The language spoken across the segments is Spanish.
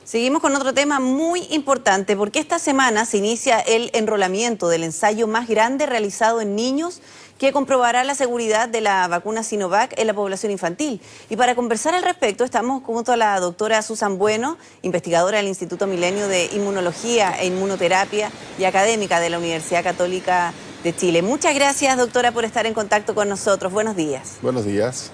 Seguimos con otro tema muy importante porque esta semana se inicia el enrolamiento del ensayo más grande realizado en niños que comprobará la seguridad de la vacuna Sinovac en la población infantil. Y para conversar al respecto estamos junto a la doctora Susan Bueno, investigadora del Instituto Milenio de Inmunología e Inmunoterapia y académica de la Universidad Católica de Chile. Muchas gracias, doctora, por estar en contacto con nosotros. Buenos días. Buenos días.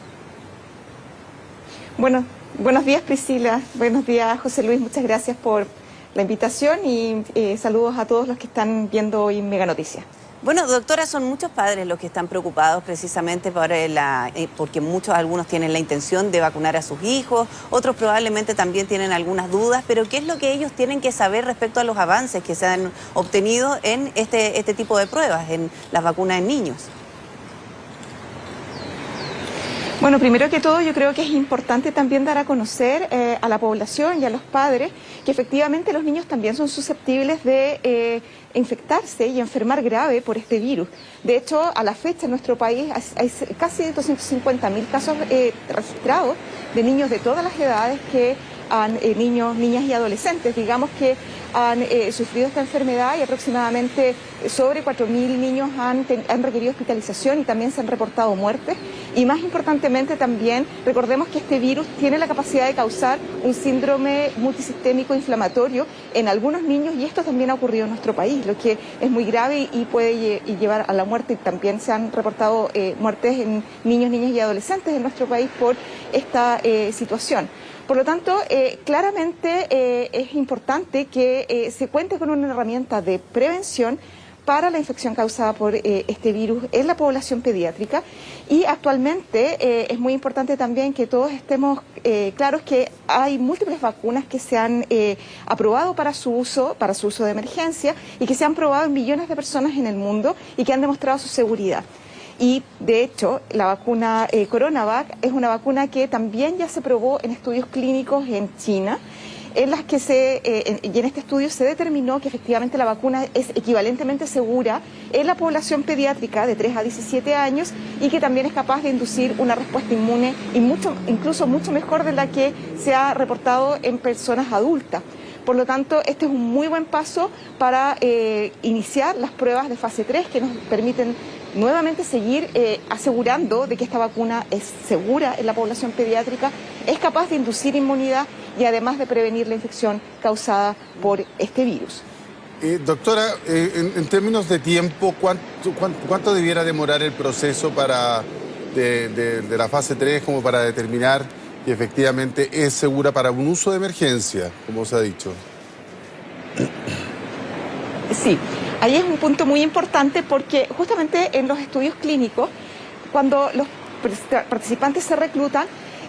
Buenos días, Priscila. Buenos días, José Luis. Muchas gracias por la invitación y saludos a todos los que están viendo hoy Mega Noticias. Bueno, doctora, son muchos padres los que están preocupados precisamente porque algunos tienen la intención de vacunar a sus hijos, otros probablemente también tienen algunas dudas, pero ¿qué es lo que ellos tienen que saber respecto a los avances que se han obtenido en este tipo de pruebas, en las vacunas en niños? Bueno, primero que todo yo creo que es importante también dar a conocer a la población y a los padres que efectivamente los niños también son susceptibles de infectarse y enfermar grave por este virus. De hecho, a la fecha en nuestro país hay casi 250.000 casos registrados de niños de todas las edades que niños, niñas y adolescentes, digamos que han sufrido esta enfermedad y aproximadamente sobre 4.000 niños han requerido hospitalización y también se han reportado muertes. Y más importantemente también, recordemos que este virus tiene la capacidad de causar un síndrome multisistémico inflamatorio en algunos niños y esto también ha ocurrido en nuestro país, lo que es muy grave y puede llevar a la muerte. También se han reportado muertes en niños, niñas y adolescentes en nuestro país por esta situación. Por lo tanto, claramente es importante que se cuente con una herramienta de prevención para la infección causada por este virus en la población pediátrica y actualmente es muy importante también que todos estemos claros que hay múltiples vacunas que se han aprobado para su uso de emergencia y que se han probado en millones de personas en el mundo y que han demostrado su seguridad. Y de hecho, la vacuna Coronavac es una vacuna que también ya se probó en estudios clínicos en China, en las que y en este estudio se determinó que efectivamente la vacuna es equivalentemente segura en la población pediátrica de 3 a 17 años y que también es capaz de inducir una respuesta inmune y incluso mucho mejor de la que se ha reportado en personas adultas. Por lo tanto, este es un muy buen paso para iniciar las pruebas de fase 3 que nos permiten nuevamente seguir asegurando de que esta vacuna es segura en la población pediátrica, es capaz de inducir inmunidad y además de prevenir la infección causada por este virus. Doctora, en términos de tiempo, ¿cuánto debiera demorar el proceso de la fase 3 como para determinar que efectivamente es segura para un uso de emergencia, como se ha dicho? Sí, ahí es un punto muy importante porque justamente en los estudios clínicos, cuando los participantes se reclutan,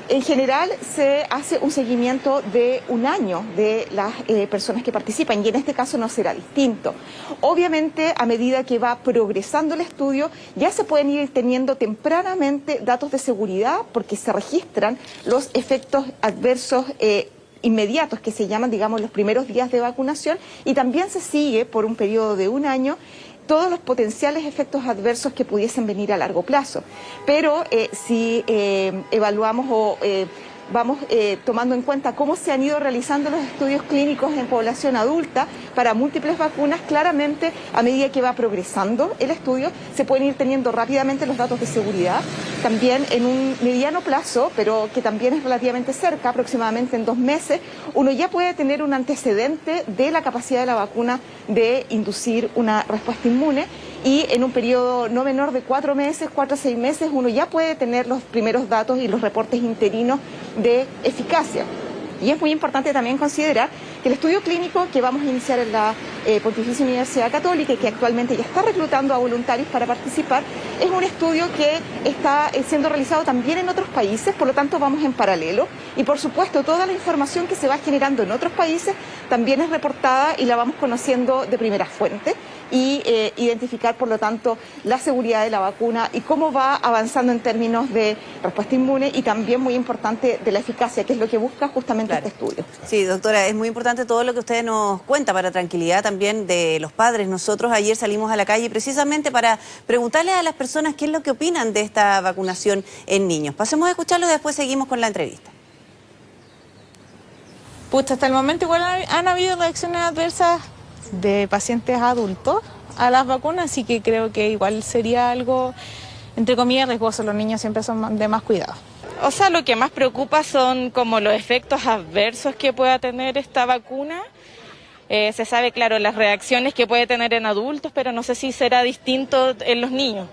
en general se hace un seguimiento de un año de las personas que participan y en este caso no será distinto. Obviamente, a medida que va progresando el estudio, ya se pueden ir teniendo tempranamente datos de seguridad porque se registran los efectos adversos inmediatos que se llaman, digamos, los primeros días de vacunación y también se sigue por un periodo de un año todos los potenciales efectos adversos que pudiesen venir a largo plazo. Pero si evaluamos o vamos tomando en cuenta cómo se han ido realizando los estudios clínicos en población adulta para múltiples vacunas, claramente a medida que va progresando el estudio se pueden ir teniendo rápidamente los datos de seguridad. También en un mediano plazo, pero que también es relativamente cerca, aproximadamente en 2 meses, uno ya puede tener un antecedente de la capacidad de la vacuna de inducir una respuesta inmune y en un periodo no menor de 4 a 6 meses, uno ya puede tener los primeros datos y los reportes interinos de eficacia. Y es muy importante también considerar que el estudio clínico que vamos a iniciar en la Pontificia Universidad Católica y que actualmente ya está reclutando a voluntarios para participar, es un estudio que está siendo realizado también en otros países, por lo tanto vamos en paralelo y por supuesto toda la información que se va generando en otros países también es reportada y la vamos conociendo de primera fuente y identificar por lo tanto la seguridad de la vacuna y cómo va avanzando en términos de respuesta inmune y también muy importante de la eficacia, que es lo que busca justamente este estudio. Sí, doctora, es muy importante todo lo que usted nos cuenta para tranquilidad también de los padres. Nosotros ayer salimos a la calle precisamente para preguntarle a las personas qué es lo que opinan de esta vacunación en niños. Pasemos a escucharlo y después seguimos con la entrevista. Pucha, hasta el momento igual han habido reacciones adversas de pacientes adultos a las vacunas, así que creo que igual sería algo, entre comillas, riesgoso. Los niños siempre son de más cuidado. O sea, lo que más preocupa son como los efectos adversos que pueda tener esta vacuna. Se sabe, claro, las reacciones que puede tener en adultos, pero no sé si será distinto en los niños.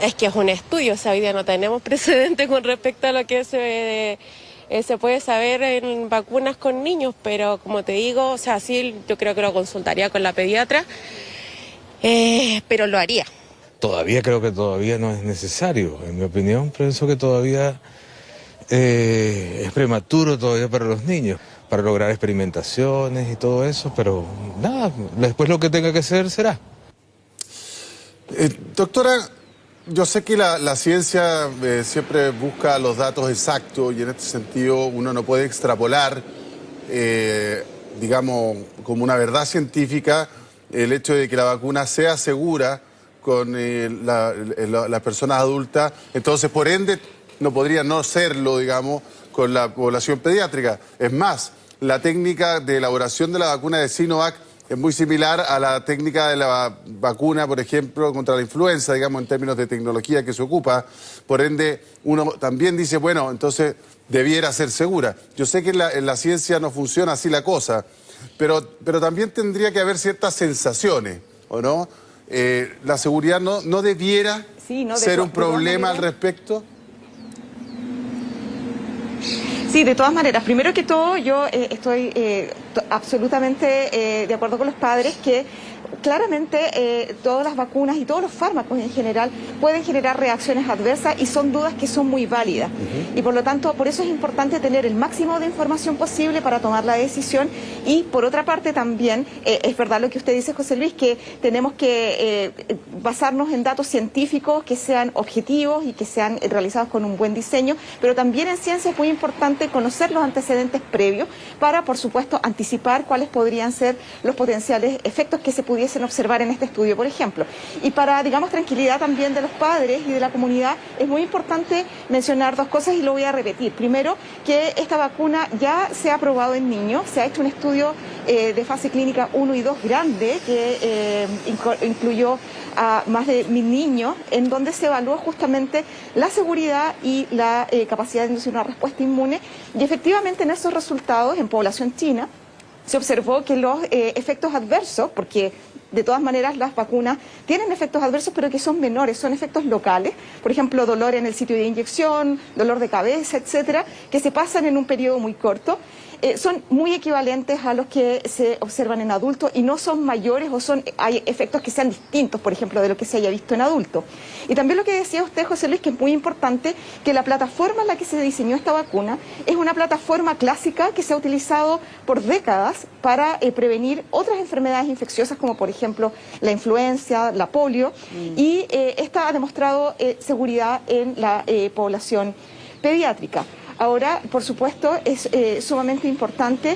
Es que es un estudio, o sea, hoy día no tenemos precedente con respecto a lo que se puede saber en vacunas con niños, pero como te digo, o sea, sí, yo creo que lo consultaría con la pediatra, pero lo haría. Todavía creo que todavía no es necesario, en mi opinión, pienso que todavía es prematuro todavía para los niños, para lograr experimentaciones y todo eso, pero nada, después lo que tenga que ser será. Doctora, yo sé que la ciencia siempre busca los datos exactos y en este sentido uno no puede extrapolar, digamos, como una verdad científica el hecho de que la vacuna sea segura con las personas adultas, entonces por ende no podría no serlo, digamos, con la población pediátrica. Es más, la técnica de elaboración de la vacuna de Sinovac es muy similar a la técnica de la vacuna, por ejemplo, contra la influenza, digamos, en términos de tecnología que se ocupa. Por ende, uno también dice, bueno, entonces debiera ser segura. Yo sé que en la ciencia no funciona así la cosa, pero también tendría que haber ciertas sensaciones, ¿o no? ¿La seguridad no debiera ser un problema al respecto? Sí, de todas maneras, primero que todo yo estoy absolutamente de acuerdo con los padres que claramente todas las vacunas y todos los fármacos en general pueden generar reacciones adversas y son dudas que son muy válidas. Y por lo tanto, por eso es importante tener el máximo de información posible para tomar la decisión. Y por otra parte también, es verdad lo que usted dice, José Luis, que tenemos que basarnos en datos científicos que sean objetivos y que sean realizados con un buen diseño, pero también en ciencia es muy importante conocer los antecedentes previos para, por supuesto, anticipar cuáles podrían ser los potenciales efectos que se pudiesen observar en este estudio, por ejemplo. Y para, digamos, tranquilidad también de los padres y de la comunidad, es muy importante mencionar dos cosas y lo voy a repetir. Primero, que esta vacuna ya se ha aprobado en niños, se ha hecho un estudio de fase clínica 1 y 2 grande que incluyó a más de 1000 niños, en donde se evaluó justamente la seguridad y la capacidad de inducir una respuesta inmune, y efectivamente en esos resultados, en población china, se observó que los efectos adversos, porque de todas maneras las vacunas tienen efectos adversos, pero que son menores, son efectos locales, por ejemplo, dolor en el sitio de inyección, dolor de cabeza, etcétera, que se pasan en un periodo muy corto. Son muy equivalentes a los que se observan en adultos y no son mayores hay efectos que sean distintos, por ejemplo, de lo que se haya visto en adultos. Y también lo que decía usted, José Luis, que es muy importante, que la plataforma en la que se diseñó esta vacuna es una plataforma clásica que se ha utilizado por décadas para prevenir otras enfermedades infecciosas, como por ejemplo la influenza, la polio, y esta ha demostrado seguridad en la población pediátrica. Ahora, por supuesto, es sumamente importante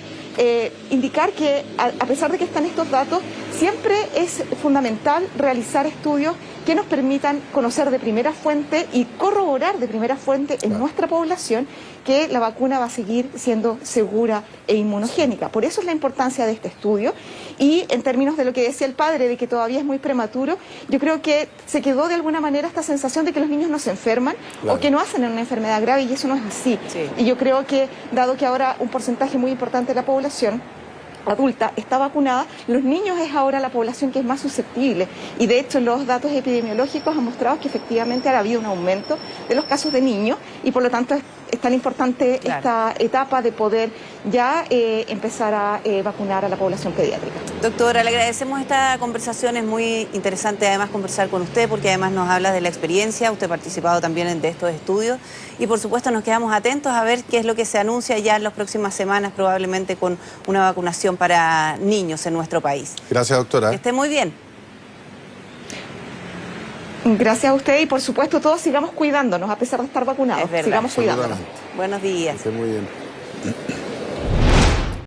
indicar que, a pesar de que están estos datos, siempre es fundamental realizar estudios que nos permitan conocer de primera fuente y corroborar de primera fuente en nuestra población que la vacuna va a seguir siendo segura e inmunogénica. Por eso es la importancia de este estudio. Y en términos de lo que decía el padre, de que todavía es muy prematuro, yo creo que se quedó de alguna manera esta sensación de que los niños no se enferman o que no hacen una enfermedad grave, y eso no es así. Sí. Y yo creo que, dado que ahora un porcentaje muy importante de la población adulta está vacunada, los niños es ahora la población que es más susceptible, y de hecho los datos epidemiológicos han mostrado que efectivamente ha habido un aumento de los casos de niños, y por lo tanto es tan importante esta etapa de poder ya empezar a vacunar a la población pediátrica. Doctora, le agradecemos esta conversación, es muy interesante además conversar con usted, porque además nos habla de la experiencia, usted ha participado también de estos estudios, y por supuesto nos quedamos atentos a ver qué es lo que se anuncia ya en las próximas semanas, probablemente con una vacunación para niños en nuestro país. Gracias, doctora. Que esté muy bien. Gracias a usted, y por supuesto todos sigamos cuidándonos a pesar de estar vacunados. Es verdad. Sigamos cuidándonos. Buenos días. Que esté muy bien.